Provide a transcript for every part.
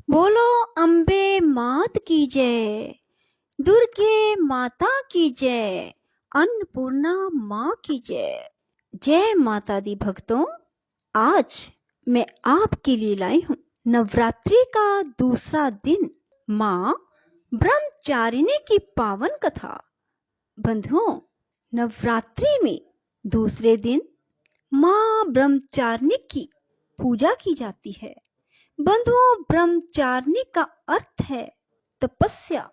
बोलो अम्बे मात की जय, दुर्गे माता की जय, अन्नपूर्णा माँ की जय। जय माता दी भक्तों, आज मैं आपके लिए लाई हूँ नवरात्रि का दूसरा दिन, माँ ब्रह्मचारिणी की पावन कथा। बंधुओं, नवरात्रि में दूसरे दिन माँ ब्रह्मचारिणी की पूजा की जाती है। बंधुओं, ब्रह्मचारिणी का अर्थ है तपस्या,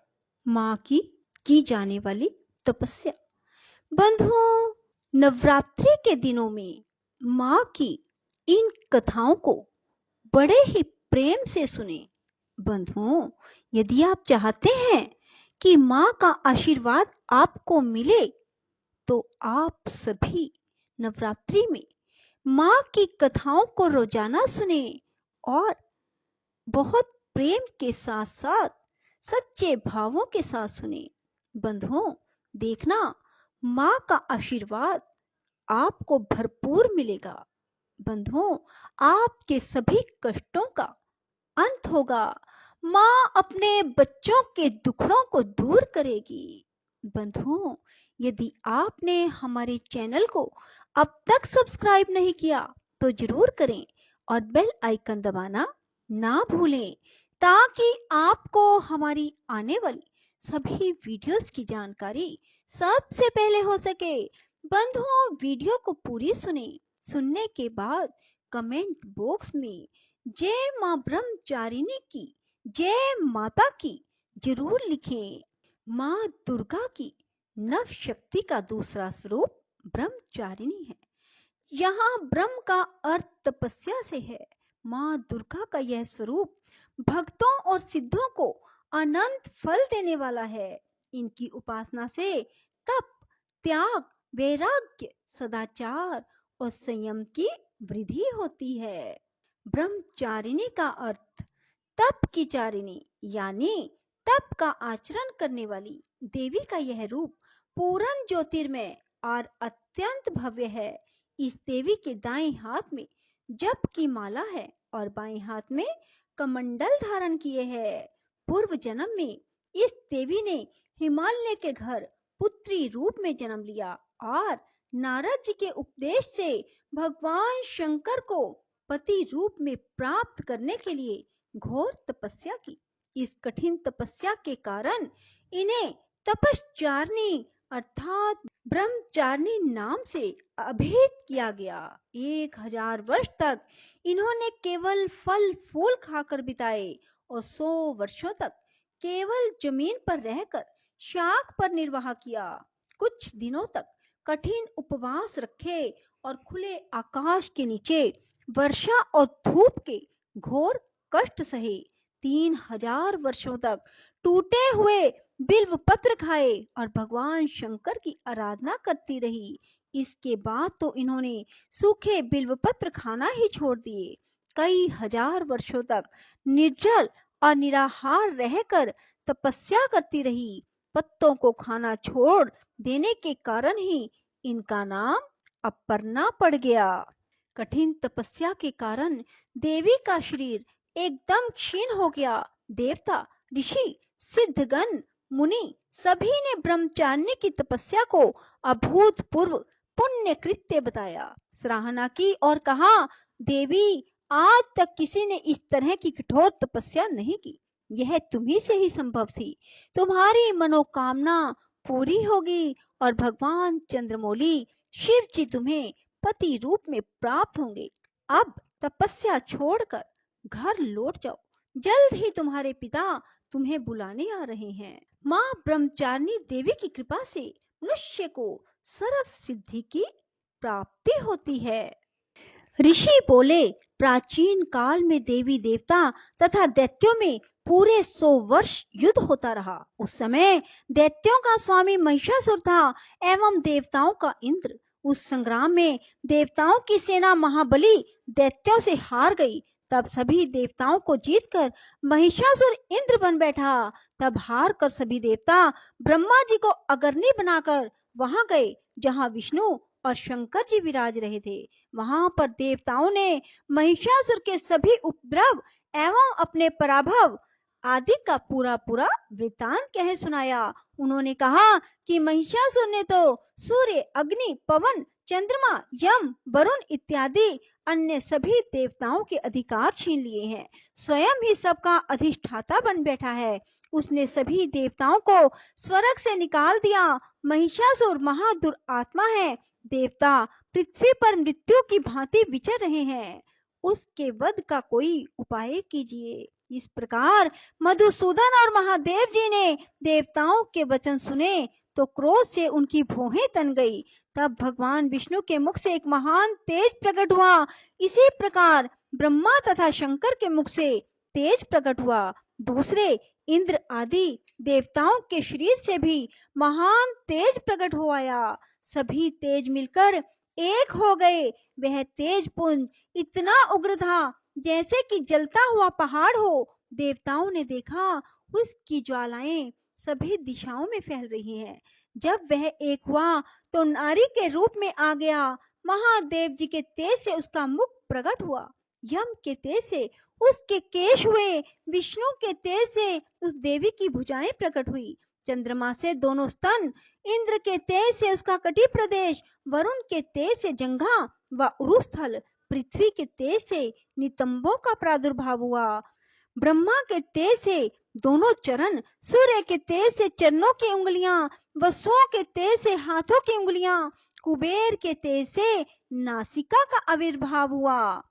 माँ की जाने वाली तपस्या। बंधुओं, नवरात्रि के दिनों में माँ की इन कथाओं को बड़े ही प्रेम से सुने। बंधुओं, यदि आप चाहते हैं कि माँ का आशीर्वाद आपको मिले, तो आप सभी नवरात्रि में माँ की कथाओं को रोजाना सुने और बहुत प्रेम के साथ साथ सच्चे भावों के साथ सुने। बंधुओं, देखना, माँ का आशीर्वाद आपको भरपूर मिलेगा। बंधुओं, आपके सभी कष्टों का अंत होगा। माँ अपने बच्चों के दुखड़ों को दूर करेगी। बंधुओं, यदि आपने हमारे चैनल को अब तक सब्सक्राइब नहीं किया तो जरूर करें और बेल आइकन दबाना ना भूलें, ताकि आपको हमारी आने वाली सभी वीडियोस की जानकारी सबसे पहले हो सके। बंधुओं, वीडियो को पूरी सुने। सुनने के बाद कमेंट बॉक्स में जय मां ब्रह्मचारिणी की, जय माता की जरूर लिखें। मां दुर्गा की नव शक्ति का दूसरा स्वरूप ब्रह्मचारिणी है। यहाँ ब्रह्म का अर्थ तपस्या से है। माँ दुर्गा का यह स्वरूप भक्तों और सिद्धों को अनंत फल देने वाला है। इनकी उपासना से तप, त्याग, वैराग्य, सदाचार और संयम की वृद्धि होती है। ब्रह्मचारिणी का अर्थ तप की चारिणी, यानी तप का आचरण करने वाली देवी का यह रूप पूर्ण ज्योतिर्मय और अत्यंत भव्य है। इस देवी के दाएं हाथ में जप की माला है और बाएं हाथ में कमंडल धारण किए है। पूर्व जन्म में इस देवी ने हिमालय के घर पुत्री रूप में जन्म लिया और नारद जी के उपदेश से भगवान शंकर को पति रूप में प्राप्त करने के लिए घोर तपस्या की। इस कठिन तपस्या के कारण इन्हें तपश्चारिणी अर्थात ब्रह्मचारिणी नाम से अभिहित किया गया। 1000 वर्ष तक इन्होंने केवल फल फूल खाकर बिताए और 100 वर्षों तक केवल जमीन पर रहकर शाख पर निर्वाह किया। कुछ दिनों तक कठिन उपवास रखे और खुले आकाश के नीचे वर्षा और धूप के घोर कष्ट सहे। 3000 वर्षों तक टूटे हुए बिल्व पत्र खाए और भगवान शंकर की आराधना करती रही। इसके बाद तो इन्होंने सूखे बिल्व पत्र खाना ही छोड़ दिए। कई हजार वर्षों तक निर्जल और निराहार रहकर तपस्या करती रही। पत्तों को खाना छोड़ देने के कारण ही इनका नाम अपर्णा पड़ गया। कठिन तपस्या के कारण देवी का शरीर एकदम क्षीण हो गया। देवता, ऋषि, सिद्धगण, मुनि सभी ने ब्रह्मचारिणी की तपस्या को अभूतपूर्व पुण्य कृत्य बताया, सराहना की और कहा, देवी, आज तक किसी ने इस तरह की कठोर तपस्या नहीं की। यह तुम्ही से ही संभव थी। तुम्हारी मनोकामना पूरी होगी और भगवान चंद्रमौली शिव जी तुम्हें पति रूप में प्राप्त होंगे। अब तपस्या छोड़कर घर लौट जाओ। जल्द ही तुम्हारे पिता तुम्हें बुलाने आ रहे हैं। माँ ब्रह्मचारिणी देवी की कृपा से मनुष्य को सर्व सिद्धि की प्राप्ति होती है। ऋषि बोले, प्राचीन काल में देवी देवता तथा दैत्यों में पूरे 100 वर्ष युद्ध होता रहा। उस समय दैत्यों का स्वामी महिषासुर था एवं देवताओं का इंद्र। उस संग्राम में देवताओं की सेना महाबली दैत्यों से हार गई। तब सभी देवताओं को जीतकर महिषासुर इंद्र बन बैठा। तब हार कर सभी देवता ब्रह्मा जी को अग्रणी बनाकर वहां गए जहां विष्णु और शंकर जी विराज रहे थे। वहां पर देवताओं ने महिषासुर के सभी उपद्रव एवं अपने पराभव आदि का पूरा पूरा वृतांत कह सुनाया। उन्होंने कहा कि महिषासुर ने तो सूर्य, अग्नि, पवन, चंद्रमा, यम, वरुण इत्यादि अन्य सभी देवताओं के अधिकार छीन लिए हैं। स्वयं ही सबका अधिष्ठाता बन बैठा है। उसने सभी देवताओं को स्वर्ग से निकाल दिया। महिषासुर महादुरात्मा है। देवता पृथ्वी पर मृत्यु की भांति विचर रहे हैं। उसके वध का कोई उपाय कीजिए। इस प्रकार मधुसूदन और महादेव जी ने देवताओं के वचन सुने तो क्रोध से उनकी भौहें तन गई। तब भगवान विष्णु के मुख से एक महान तेज प्रकट हुआ। इसी प्रकार ब्रह्मा तथा शंकर के मुख से तेज प्रकट हुआ। दूसरे इंद्र आदि देवताओं के शरीर से भी महान तेज प्रकट हो आया। सभी तेज मिलकर एक हो गए। वह तेज पुंज इतना उग्र था जैसे कि जलता हुआ पहाड़ हो। देवताओं ने देखा उसकी ज्वालाएं सभी दिशाओं में फैल रही हैं। जब वह एक हुआ तो नारी के रूप में आ गया। महादेव जी के तेज से उसका मुख प्रकट हुआ। यम के तेज से उसके केश हुए। विष्णु के तेज से उस देवी की भुजाएं प्रकट हुई। चंद्रमा से दोनों स्तन, इंद्र के तेज से उसका कटी प्रदेश, वरुण के तेज से जंघा व उरुस्थल, पृथ्वी के तेज से नितंबों का प्रादुर्भाव हुआ। ब्रह्मा के तेज से दोनों चरण, सूर्य के तेज से चरणों की उंगलियां, वसुओं के तेज से हाथों की उंगलियां, कुबेर के तेज से नासिका का आविर्भाव हुआ।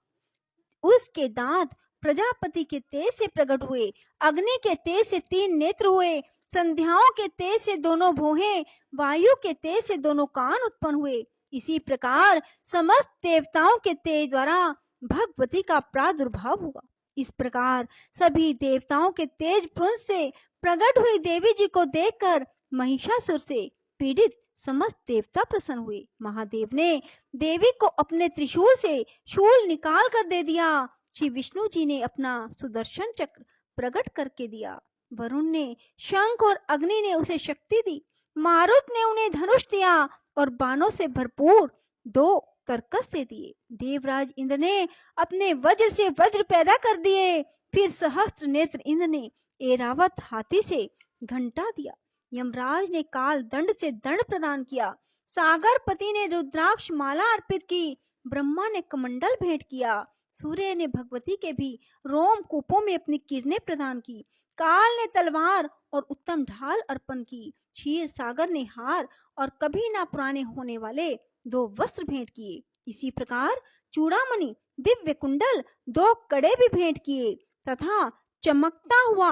उसके दांत प्रजापति के तेज से प्रकट हुए। अग्नि के तेज से 3 नेत्र हुए। संध्याओं के तेज से दोनों भौहें, वायु के तेज से दोनों कान उत्पन्न हुए। इसी प्रकार समस्त देवताओं के तेज द्वारा भगवती का प्रादुर्भाव हुआ। इस प्रकार सभी देवताओं के तेज पुंज से प्रकट हुई देवी जी को देखकर महिषासुर से पीड़ित समस्त देवता प्रसन्न हुए। महादेव ने देवी को अपने त्रिशूल से शूल निकाल कर दे दिया। श्री विष्णु जी ने अपना सुदर्शन चक्र प्रकट करके दिया। वरुण ने, शंख और अग्नि ने उसे शक्ति दी। मारुत ने उन्हें धनुष दिया और बाणों से भरपूर 2 कर्कश दे दिए। देवराज इंद्र ने अपने वज्र से वज्र पैदा कर दिए। फिर सहस्त्र नेत्र इंद्र ने ऐरावत हाथी से घंटा दिया। यमराज ने काल दंड से दंड प्रदान किया। सागर पति ने रुद्राक्ष माला अर्पित की। ब्रह्मा ने कमंडल भेंट किया। सूर्य ने भगवती के भी रोम कूपों में अपनी किरणें प्रदान की। काल ने तलवार और उत्तम ढाल अर्पण की। क्षीर सागर ने हार और कभी ना पुराने होने वाले 2 वस्त्र भेंट किए। इसी प्रकार चूड़ामणि, दिव्य कुंडल, 2 कड़े भी भेंट किए तथा चमकता हुआ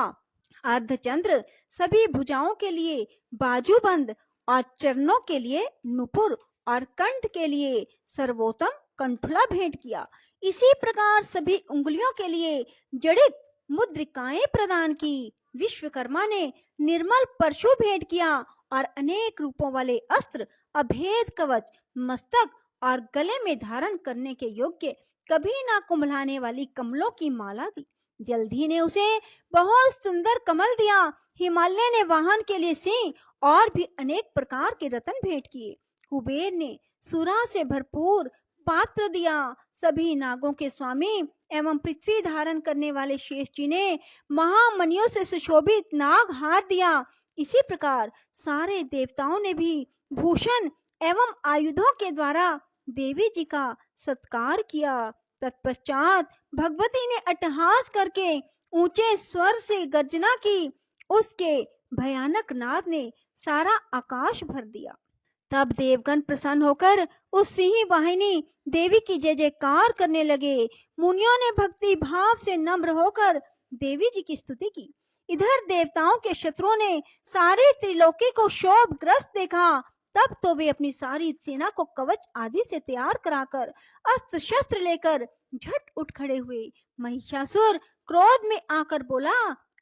अर्धचंद्र, सभी भुजाओं के लिए बाजूबंद और चरणों के लिए नुपुर और कंठ के लिए सर्वोत्तम कंठुला भेंट किया। इसी प्रकार सभी उंगलियों के लिए जड़ित मुद्रिकाएं प्रदान की। विश्वकर्मा ने निर्मल परशु भेंट किया और अनेक रूपों वाले अस्त्र, अभेद कवच, मस्तक और गले में धारण करने के योग्य कभी ना कुम्भलाने वाली कमलों की माला दी। जल्दी ने उसे बहुत सुंदर कमल दिया। हिमालय ने वाहन के लिए सिंह और भी अनेक प्रकार के रत्न भेंट किए। कुबेर ने सुरा से भरपूर पात्र दिया। सभी नागों के स्वामी एवं पृथ्वी धारण करने वाले शेष जी ने महामणियों से सुशोभित नाग हार दिया। इसी प्रकार सारे देवताओं ने भी भूषण एवं आयुधों के द्वारा देवी जी का सत्कार किया। तत्पश्चात भगवती ने अट्टहास करके ऊंचे स्वर से गर्जना की। उसके भयानक नाद ने सारा आकाश भर दिया। तब देवगण प्रसन्न होकर उस सिंह वाहिनी देवी की जय जयकार करने लगे। मुनियों ने भक्ति भाव से नम्र होकर देवी जी की स्तुति की। इधर देवताओं के शत्रुओं ने सारे त्रिलोकी को शोभग्रस्त देखा। तब तो वे अपनी सारी सेना को कवच आदि से तैयार कराकर अस्त्र शस्त्र लेकर झट उठ खड़े हुए। महिषासुर क्रोध में आकर बोला,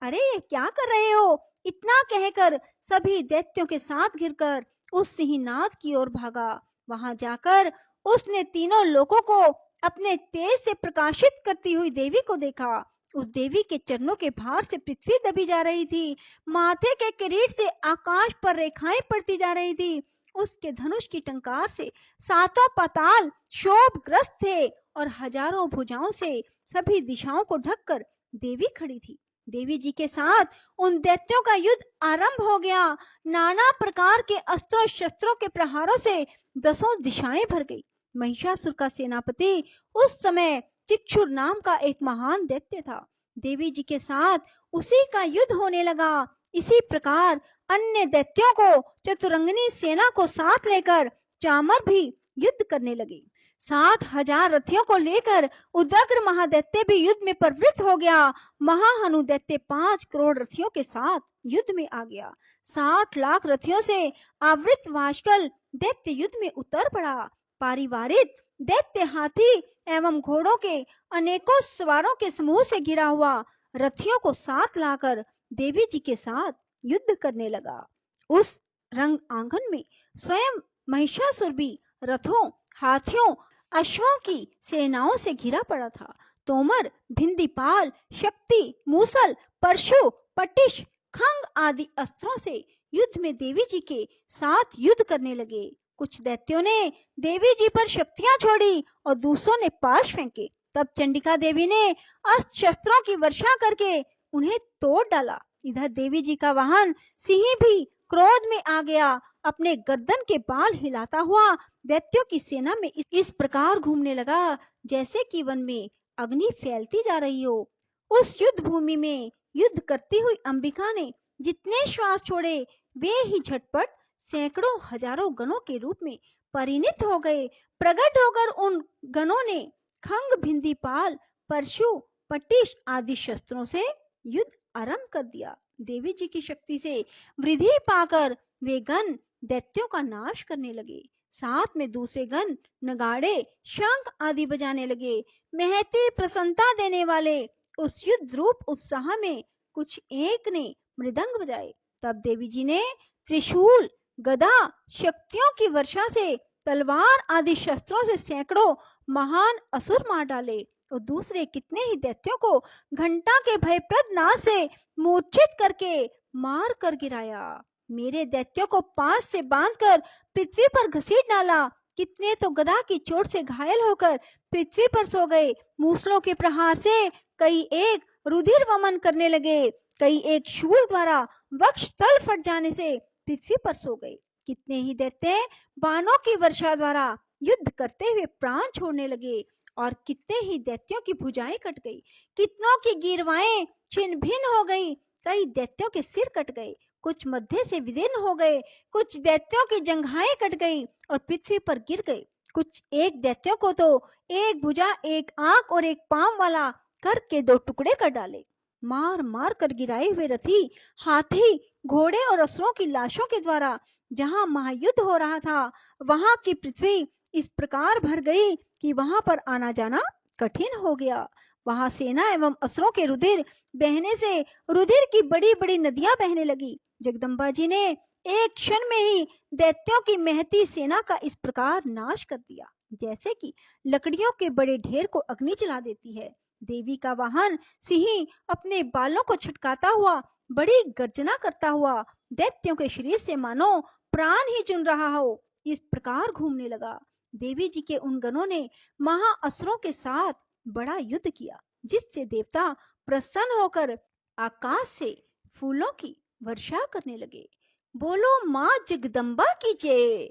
अरे क्या कर रहे हो? इतना कहकर सभी दैत्यों के साथ घिरकर उस सिंहनाद की ओर भागा। वहां जाकर उसने तीनों लोकों को अपने तेज से प्रकाशित करती हुई देवी को देखा। उस देवी के चरणों के भार से पृथ्वी दबी जा रही थी। माथे के किरीट से आकाश पर रेखाएं पड़ती जा रही थी। उसके धनुष की टंकार से 7 पाताल शोभग्रस्त थे और हजारों भुजाओं से सभी दिशाओं को ढककर देवी खड़ी थी। देवी जी के साथ उन दैत्यों का युद्ध आरंभ हो गया। नाना प्रकार के अस्त्रों शस्त्रों के प्रहारों से दसों दिशाएं भर गई। महिषासुर का सेनापति उस समय चिक्षुर नाम का एक महान दैत्य था। देवी जी के साथ उसी का युद्ध होने लगा। इसी प्रकार अन्य दैत्यों को चतुरंगिनी सेना को साथ लेकर चामर भी युद्ध करने लगे। 60,000 रथियों को लेकर उदग्र महादैत्य भी युद्ध में प्रवृत्त हो गया। महाहनु दैत्य 5 करोड़ रथियों के साथ युद्ध में आ गया। 60 लाख रथियों से आवृत वाशकल दैत्य युद्ध में उतर पड़ा। पारिवारिक दैत्य हाथी एवं घोड़ों के अनेकों सवारों के समूह से घिरा हुआ रथियों को साथ लाकर देवी जी के साथ युद्ध करने लगा। उस रंग आंगन में स्वयं महिषासुर भी रथों, हाथियों, अश्वों की सेनाओं से घिरा पड़ा था। तोमर, भिंदीपाल, शक्ति, मूसल, परशु, पटिश, खंग आदि अस्त्रों से युद्ध में देवी जी के साथ युद्ध करने लगे। कुछ दैत्यों ने देवी जी पर शक्तियां छोड़ी और दूसरों ने पाश फेंके। तब चंडिका देवी ने अस्त्र शस्त्रों की वर्षा करके उन्हें तोड़ डाला। इधर देवी जी का वाहन सिंह भी क्रोध में आ गया। अपने गर्दन के बाल हिलाता हुआ दैत्यों की सेना में इस प्रकार घूमने लगा जैसे कि वन में अग्नि फैलती जा रही हो। उस युद्ध भूमि में युद्ध करती हुई अंबिका ने जितने श्वास छोड़े वे ही झटपट सैकड़ों हजारों गणों के रूप में परिणित हो गए। प्रकट होकर उन गणों ने खंग, भिंदीपाल, परशु, पटिश आदि शस्त्रों से युद्ध आरंभ कर दिया। देवी जी की शक्ति से वृद्धि पाकर वे गण दैत्यों का नाश करने लगे। साथ में दूसरे गण नगाड़े, शंख आदि बजाने लगे। महती प्रसन्नता देने वाले उस युद्ध रूप उत्साह में कुछ एक ने मृदंग बजाए। तब देवी जी ने त्रिशूल, गदा, शक्तियों की वर्षा से तलवार आदि शस्त्रों से सैकड़ों महान असुर मार डाले और दूसरे कितने ही दैत्यों को घंटा के भयप्रद नाद से मूर्छित करके मार कर गिराया। मेरे दैत्यों को पांच से बांधकर पृथ्वी पर घसीट डाला। कितने तो गदा की चोट से घायल होकर पृथ्वी पर सो गए। मूसलों के प्रहार से कई एक रुधिर वमन करने लगे। कई एक शूल द्वारा वक्ष तल फट जाने से पृथ्वी पर सो गए। कितने ही दैत्य बाणों की वर्षा द्वारा युद्ध करते हुए प्राण छोड़ने लगे और कितने ही दैत्यों की भुजाएं कट गई। कितनों की गिरवाएं छिन्न भिन्न हो गई। कई दैत्यों के सिर कट गए, कुछ मध्य से विदीर्ण हो गए। कुछ दैत्यों की जंघाएं कट गई और पृथ्वी पर गिर गए। कुछ एक दैत्यों को तो एक भुजा, एक आंख और एक पांव वाला करके दो टुकड़े कर डाले। मार मार कर गिराए हुए रथी, हाथी, घोड़े और असुरों की लाशों के द्वारा जहां महायुद्ध हो रहा था वहां की पृथ्वी इस प्रकार भर गई कि वहां पर आना जाना कठिन हो गया। वहां सेना एवं असुरों के रुधिर बहने से रुधिर की बड़ी बड़ी नदियां बहने लगी। जगदम्बा जी ने एक क्षण में ही दैत्यों की महती सेना का इस प्रकार नाश कर दिया जैसे कि लकड़ियों के बड़े ढेर को अग्नि जला देती है। देवी का वाहन सिंह अपने बालों को छटकाता हुआ बड़ी गर्जना करता हुआ दैत्यों के शरीर से मानो प्राण ही चुन रहा हो इस प्रकार घूमने लगा। देवी जी के उन गणों ने महाअसुरों के साथ बड़ा युद्ध किया जिससे देवता प्रसन्न होकर आकाश से फूलों की वर्षा करने लगे। बोलो माँ जगदम्बा की जय,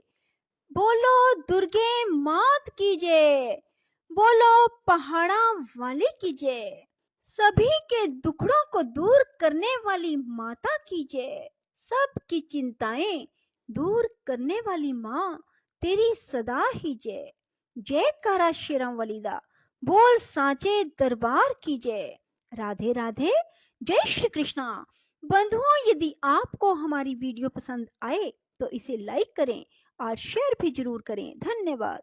बोलो दुर्गे मात की जय, बोलो पहाड़ा वाली की जय, सभी के दुखड़ों को दूर करने वाली माता की जय, सबकी चिंताएं दूर करने वाली माँ तेरी सदा ही जय। जय कारा शेरम वलीदा, बोल सांचे दरबार की जय। राधे राधे, जय श्री कृष्णा। बंधुओं, यदि आपको हमारी वीडियो पसंद आए तो इसे लाइक करें और शेयर भी जरूर करें। धन्यवाद।